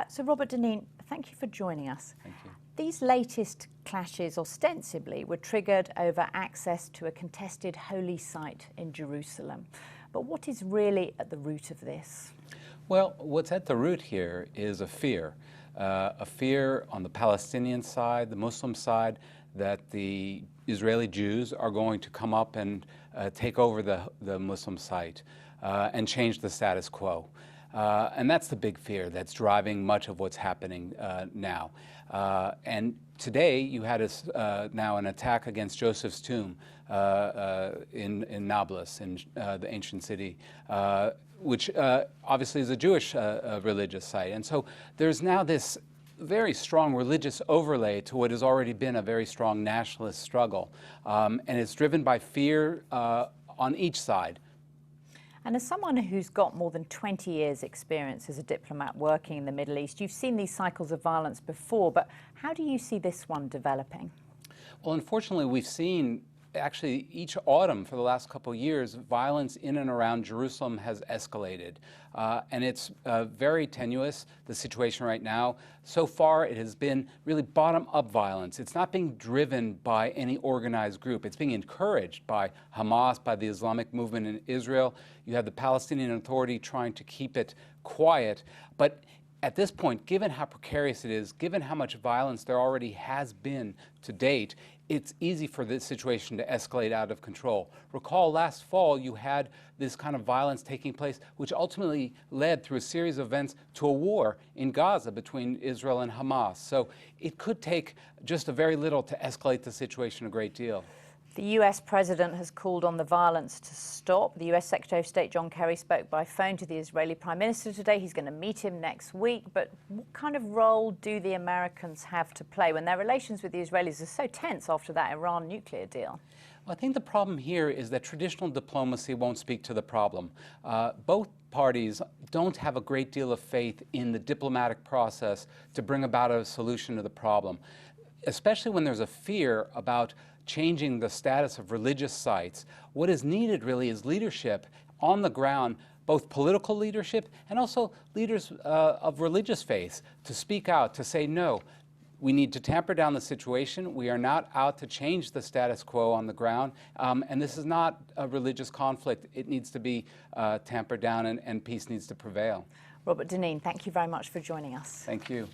So Robert Danin, thank you for joining us. Thank you. These latest clashes ostensibly were triggered over access to a contested holy site in Jerusalem. But what is really at the root of this? Well, what's at the root here is a fear on the Palestinian side, the Muslim side, that the Israeli Jews are going to come up and take over the Muslim site and change the status quo. And that's the big fear that's driving much of what's happening now. And today you had now an attack against Joseph's tomb in Nablus, in the ancient city, which obviously is a Jewish religious site. And so there's now this very strong religious overlay to what has already been a very strong nationalist struggle. And it's driven by fear on each side. And as someone who's got more than 20 years' experience as a diplomat working in the Middle East, you've seen these cycles of violence before, but how do you see this one developing? Well, unfortunately, we've seen actually each autumn for the last couple of years, violence in and around Jerusalem has escalated. And it's very tenuous, the situation right now. So far, it has been really bottom-up violence. It's not being driven by any organized group. It's being encouraged by Hamas, by the Islamic movement in Israel. You have the Palestinian Authority trying to keep it quiet. But at this point, given how precarious it is, given how much violence there already has been to date, it's easy for this situation to escalate out of control. Recall last fall you had this kind of violence taking place, which ultimately led through a series of events to a war in Gaza between Israel and Hamas. So it could take just a very little to escalate the situation a great deal. The US president has called on the violence to stop. The US Secretary of State John Kerry spoke by phone to the Israeli Prime Minister today. He's going to meet him next week. But what kind of role do the Americans have to play when their relations with the Israelis are so tense after that Iran nuclear deal? Well, I think the problem here is that traditional diplomacy won't speak to the problem. Both parties don't have a great deal of faith in the diplomatic process to bring about a solution to the problem, especially when there's a fear about changing the status of religious sites. What is needed really is leadership on the ground, both political leadership and also leaders of religious faiths to speak out, to say, no, we need to tamper down the situation. We are not out to change the status quo on the ground. And this is not a religious conflict. It needs to be tampered down and peace needs to prevail. Robert Danin, thank you very much for joining us. Thank you.